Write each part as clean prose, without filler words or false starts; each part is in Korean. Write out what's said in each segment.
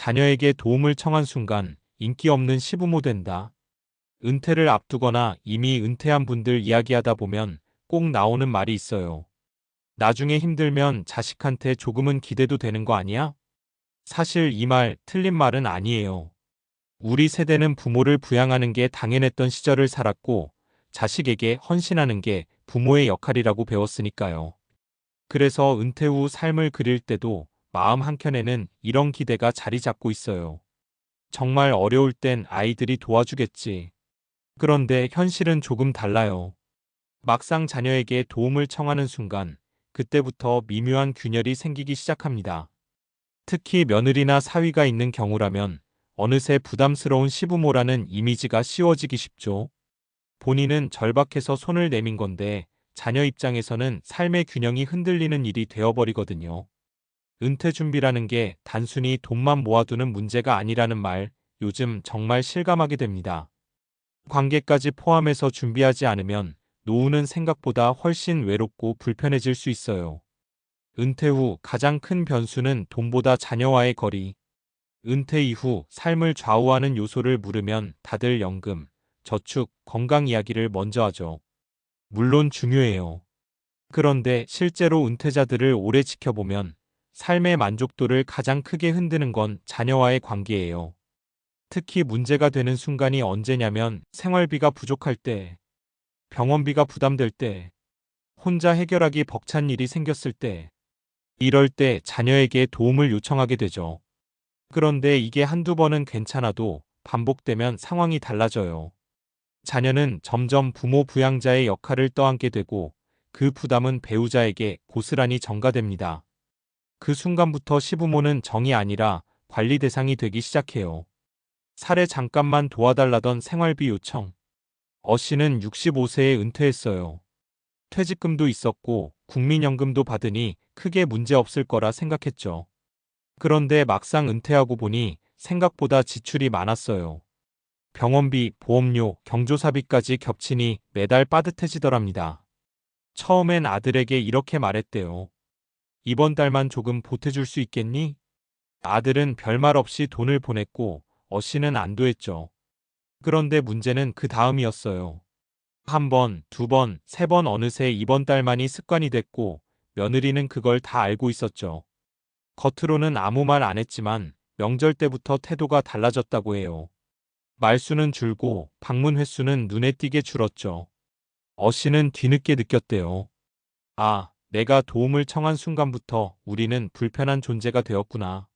자녀에게 도움을 청한 순간 인기 없는 시부모 된다. 은퇴를 앞두거나 이미 은퇴한 분들 이야기하다 보면 꼭 나오는 말이 있어요. 나중에 힘들면 자식한테 조금은 기대도 되는 거 아니야? 사실 이 말 틀린 말은 아니에요. 우리 세대는 부모를 부양하는 게 당연했던 시절을 살았고 자식에게 헌신하는 게 부모의 역할이라고 배웠으니까요. 그래서 은퇴 후 삶을 그릴 때도 마음 한켠에는 이런 기대가 자리 잡고 있어요. 정말 어려울 땐 아이들이 도와주겠지. 그런데 현실은 조금 달라요. 막상 자녀에게 도움을 청하는 순간 그때부터 미묘한 균열이 생기기 시작합니다. 특히 며느리나 사위가 있는 경우라면 어느새 부담스러운 시부모라는 이미지가 씌워지기 쉽죠. 본인은 절박해서 손을 내민 건데 자녀 입장에서는 삶의 균형이 흔들리는 일이 되어버리거든요. 은퇴 준비라는 게 단순히 돈만 모아두는 문제가 아니라는 말, 요즘 정말 실감하게 됩니다. 관계까지 포함해서 준비하지 않으면 노후는 생각보다 훨씬 외롭고 불편해질 수 있어요. 은퇴 후 가장 큰 변수는 돈보다 자녀와의 거리. 은퇴 이후 삶을 좌우하는 요소를 물으면 다들 연금, 저축, 건강 이야기를 먼저 하죠. 물론 중요해요. 그런데 실제로 은퇴자들을 오래 지켜보면 삶의 만족도를 가장 크게 흔드는 건 자녀와의 관계예요. 특히 문제가 되는 순간이 언제냐면 생활비가 부족할 때, 병원비가 부담될 때, 혼자 해결하기 벅찬 일이 생겼을 때, 이럴 때 자녀에게 도움을 요청하게 되죠. 그런데 이게 한두 번은 괜찮아도 반복되면 상황이 달라져요. 자녀는 점점 부모 부양자의 역할을 떠안게 되고 그 부담은 배우자에게 고스란히 전가됩니다. 그 순간부터 시부모는 정이 아니라 관리 대상이 되기 시작해요. 살에 잠깐만 도와달라던 생활비 요청. 씨는 65세에 은퇴했어요. 퇴직금도 있었고 국민연금도 받으니 크게 문제 없을 거라 생각했죠. 그런데 막상 은퇴하고 보니 생각보다 지출이 많았어요. 병원비, 보험료, 경조사비까지 겹치니 매달 빠듯해지더랍니다. 처음엔 아들에게 이렇게 말했대요. 이번 달만 조금 보태줄 수 있겠니? 아들은 별말 없이 돈을 보냈고 씨는 안도했죠. 그런데 문제는 그 다음이었어요. 한 번, 두 번, 세 번 어느새 이번 달만이 습관이 됐고 며느리는 그걸 다 알고 있었죠. 겉으로는 아무 말 안 했지만 명절 때부터 태도가 달라졌다고 해요. 말수는 줄고 방문 횟수는 눈에 띄게 줄었죠. 씨는 뒤늦게 느꼈대요. 아, 내가 도움을 청한 순간부터 우리는 불편한 존재가 되었구나.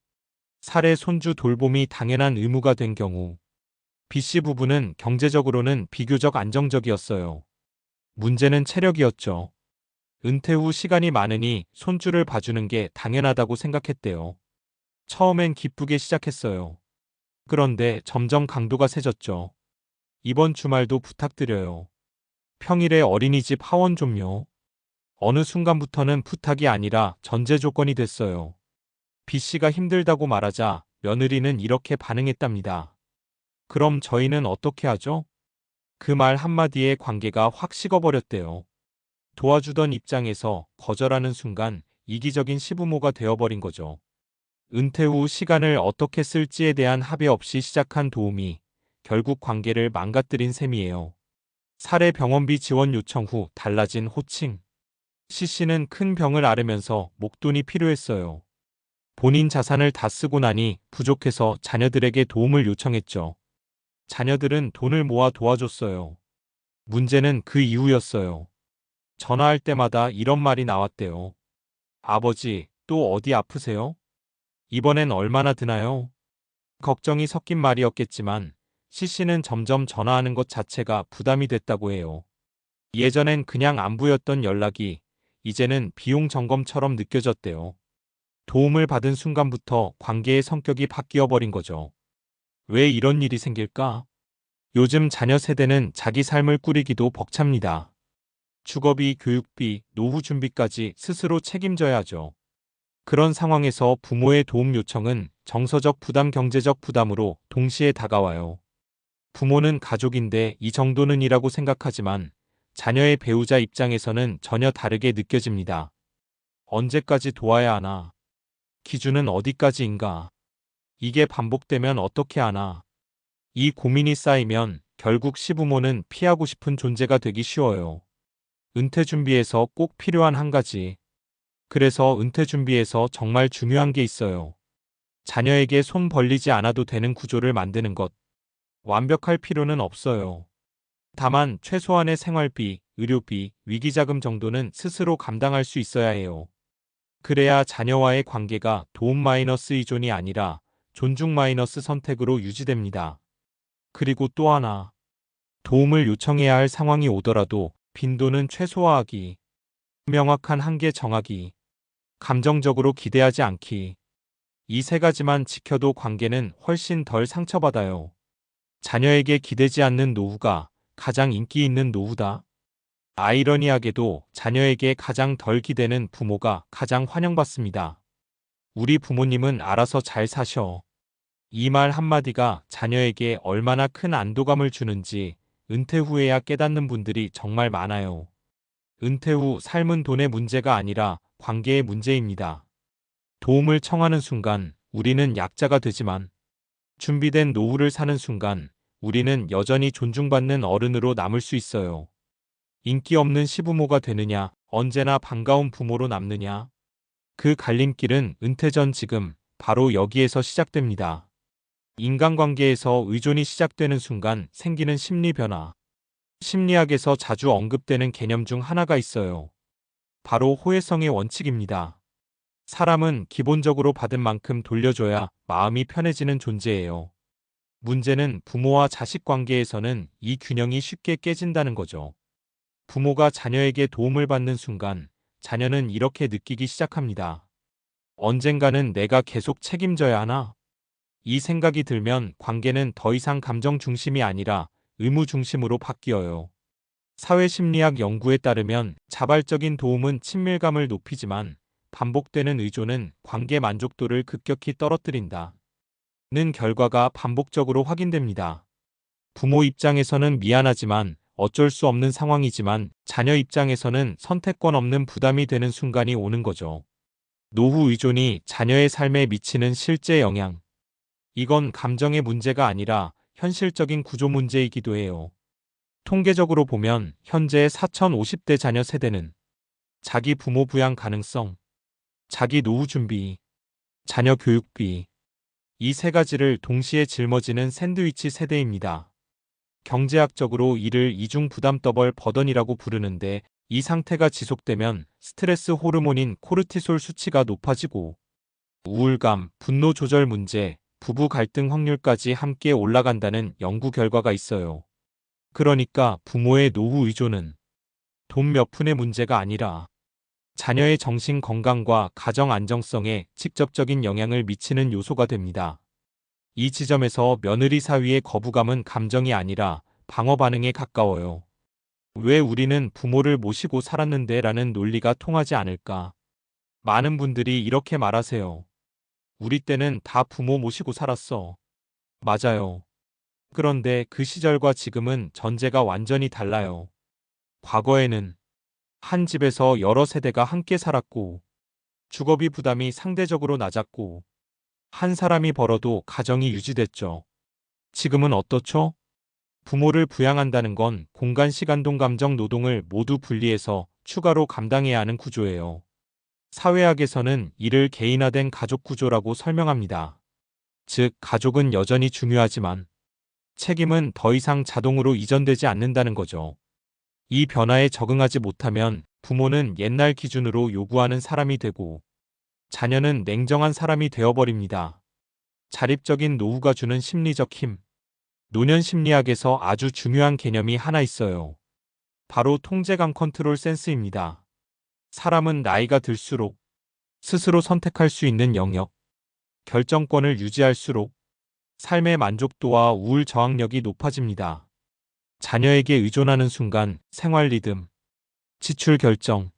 살해 손주 돌봄이 당연한 의무가 된 경우 B씨 부부는 경제적으로는 비교적 안정적이었어요. 문제는 체력이었죠. 은퇴 후 시간이 많으니 손주를 봐주는 게 당연하다고 생각했대요. 처음엔 기쁘게 시작했어요. 그런데 점점 강도가 세졌죠. 이번 주말도 부탁드려요. 평일에 어린이집 하원 좀요. 어느 순간부터는 부탁이 아니라 전제 조건이 됐어요. B씨가 힘들다고 말하자 며느리는 이렇게 반응했답니다. 그럼 저희는 어떻게 하죠? 그 말 한마디에 관계가 확 식어버렸대요. 도와주던 입장에서 거절하는 순간 이기적인 시부모가 되어버린 거죠. 은퇴 후 시간을 어떻게 쓸지에 대한 합의 없이 시작한 도움이 결국 관계를 망가뜨린 셈이에요. 살해 병원비 지원 요청 후 달라진 호칭. C씨는 큰 병을 앓으면서 목돈이 필요했어요. 본인 자산을 다 쓰고 나니 부족해서 자녀들에게 도움을 요청했죠. 자녀들은 돈을 모아 도와줬어요. 문제는 그 이후였어요. 전화할 때마다 이런 말이 나왔대요. 아버지, 또 어디 아프세요? 이번엔 얼마나 드나요? 걱정이 섞인 말이었겠지만 C씨는 점점 전화하는 것 자체가 부담이 됐다고 해요. 예전엔 그냥 안부였던 연락이 이제는 비용 점검처럼 느껴졌대요. 도움을 받은 순간부터 관계의 성격이 바뀌어 버린 거죠. 왜 이런 일이 생길까? 요즘 자녀 세대는 자기 삶을 꾸리기도 벅찹니다. 주거비, 교육비, 노후 준비까지 스스로 책임져야 하죠. 그런 상황에서 부모의 도움 요청은 정서적 부담, 경제적 부담으로 동시에 다가와요. 부모는 가족인데 이 정도는이라고 생각하지만 자녀의 배우자 입장에서는 전혀 다르게 느껴집니다. 언제까지 도와야 하나? 기준은 어디까지인가? 이게 반복되면 어떻게 하나? 이 고민이 쌓이면 결국 시부모는 피하고 싶은 존재가 되기 쉬워요. 은퇴 준비에서 꼭 필요한 한 가지. 그래서 은퇴 준비에서 정말 중요한 게 있어요. 자녀에게 손 벌리지 않아도 되는 구조를 만드는 것. 완벽할 필요는 없어요. 다만 최소한의 생활비, 의료비, 위기자금 정도는 스스로 감당할 수 있어야 해요. 그래야 자녀와의 관계가 도움 마이너스 의존이 아니라 존중 마이너스 선택으로 유지됩니다. 그리고 또 하나, 도움을 요청해야 할 상황이 오더라도 빈도는 최소화하기, 명확한 한계 정하기, 감정적으로 기대하지 않기. 이 세 가지만 지켜도 관계는 훨씬 덜 상처받아요. 자녀에게 기대지 않는 노후가 가장 인기 있는 노후다. 아이러니하게도 자녀에게 가장 덜 기대는 부모가 가장 환영받습니다. 우리 부모님은 알아서 잘 사셔. 이 말 한마디가 자녀에게 얼마나 큰 안도감을 주는지 은퇴 후에야 깨닫는 분들이 정말 많아요. 은퇴 후 삶은 돈의 문제가 아니라 관계의 문제입니다. 도움을 청하는 순간 우리는 약자가 되지만 준비된 노후를 사는 순간 우리는 여전히 존중받는 어른으로 남을 수 있어요. 인기 없는 시부모가 되느냐, 언제나 반가운 부모로 남느냐. 그 갈림길은 은퇴 전 지금 바로 여기에서 시작됩니다. 인간관계에서 의존이 시작되는 순간 생기는 심리 변화. 심리학에서 자주 언급되는 개념 중 하나가 있어요. 바로 호혜성의 원칙입니다. 사람은 기본적으로 받은 만큼 돌려줘야 마음이 편해지는 존재예요. 문제는 부모와 자식 관계에서는 이 균형이 쉽게 깨진다는 거죠. 부모가 자녀에게 도움을 받는 순간 자녀는 이렇게 느끼기 시작합니다. 언젠가는 내가 계속 책임져야 하나? 이 생각이 들면 관계는 더 이상 감정 중심이 아니라 의무 중심으로 바뀌어요. 사회심리학 연구에 따르면 자발적인 도움은 친밀감을 높이지만 반복되는 의존은 관계 만족도를 급격히 떨어뜨린다. 는 결과가 반복적으로 확인됩니다. 부모 입장에서는 미안하지만 어쩔 수 없는 상황이지만 자녀 입장에서는 선택권 없는 부담이 되는 순간이 오는 거죠. 노후 의존이 자녀의 삶에 미치는 실제 영향. 이건 감정의 문제가 아니라 현실적인 구조 문제이기도 해요. 통계적으로 보면 현재 4050대 자녀 세대는 자기 부모 부양 가능성, 자기 노후 준비, 자녀 교육비, 이 세 가지를 동시에 짊어지는 샌드위치 세대입니다. 경제학적으로 이를 이중 부담 더블 버던이라고 부르는데 이 상태가 지속되면 스트레스 호르몬인 코르티솔 수치가 높아지고 우울감, 분노 조절 문제, 부부 갈등 확률까지 함께 올라간다는 연구 결과가 있어요. 그러니까 부모의 노후 의존은 돈 몇 푼의 문제가 아니라 자녀의 정신 건강과 가정 안정성에 직접적인 영향을 미치는 요소가 됩니다. 이 지점에서 며느리 사위의 거부감은 감정이 아니라 방어 반응에 가까워요. 왜 우리는 부모를 모시고 살았는데 라는 논리가 통하지 않을까? 많은 분들이 이렇게 말하세요. 우리 때는 다 부모 모시고 살았어. 맞아요. 그런데 그 시절과 지금은 전제가 완전히 달라요. 과거에는 한 집에서 여러 세대가 함께 살았고, 주거비 부담이 상대적으로 낮았고, 한 사람이 벌어도 가정이 유지됐죠. 지금은 어떻죠? 부모를 부양한다는 건 공간, 시간, 돈, 감정, 노동을 모두 분리해서 추가로 감당해야 하는 구조예요. 사회학에서는 이를 개인화된 가족 구조라고 설명합니다. 즉, 가족은 여전히 중요하지만 책임은 더 이상 자동으로 이전되지 않는다는 거죠. 이 변화에 적응하지 못하면 부모는 옛날 기준으로 요구하는 사람이 되고 자녀는 냉정한 사람이 되어버립니다. 자립적인 노후가 주는 심리적 힘. 노년 심리학에서 아주 중요한 개념이 하나 있어요. 바로 통제감 컨트롤 센스입니다. 사람은 나이가 들수록 스스로 선택할 수 있는 영역, 결정권을 유지할수록 삶의 만족도와 우울 저항력이 높아집니다. 자녀에게 의존하는 순간 생활 리듬, 지출 결정,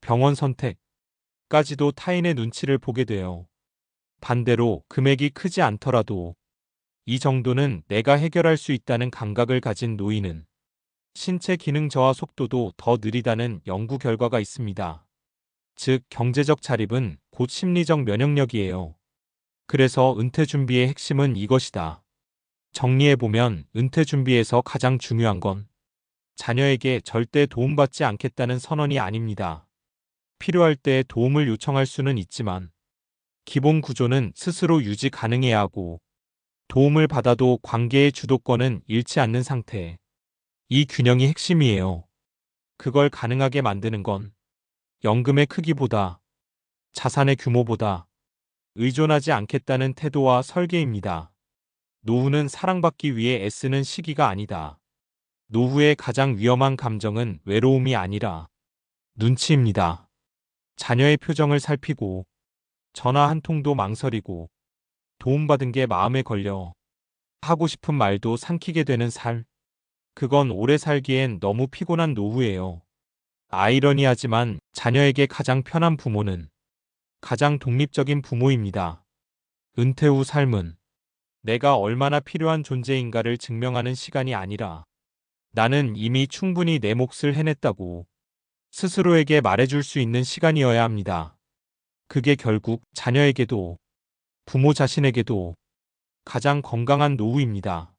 병원 선택까지도 타인의 눈치를 보게 돼요. 반대로 금액이 크지 않더라도 이 정도는 내가 해결할 수 있다는 감각을 가진 노인은 신체 기능 저하 속도도 더 느리다는 연구 결과가 있습니다. 즉, 경제적 자립은 곧 심리적 면역력이에요. 그래서 은퇴 준비의 핵심은 이것이다. 정리해보면 은퇴 준비에서 가장 중요한 건 자녀에게 절대 도움받지 않겠다는 선언이 아닙니다. 필요할 때 도움을 요청할 수는 있지만 기본 구조는 스스로 유지 가능해야 하고 도움을 받아도 관계의 주도권은 잃지 않는 상태. 이 균형이 핵심이에요. 그걸 가능하게 만드는 건 연금의 크기보다 자산의 규모보다 의존하지 않겠다는 태도와 설계입니다. 노후는 사랑받기 위해 애쓰는 시기가 아니다. 노후의 가장 위험한 감정은 외로움이 아니라 눈치입니다. 자녀의 표정을 살피고 전화 한 통도 망설이고 도움받은 게 마음에 걸려 하고 싶은 말도 삼키게 되는 삶. 그건 오래 살기엔 너무 피곤한 노후예요. 아이러니하지만 자녀에게 가장 편한 부모는 가장 독립적인 부모입니다. 은퇴 후 삶은 내가 얼마나 필요한 존재인가를 증명하는 시간이 아니라 나는 이미 충분히 내 몫을 해냈다고 스스로에게 말해줄 수 있는 시간이어야 합니다. 그게 결국 자녀에게도 부모 자신에게도 가장 건강한 노후입니다.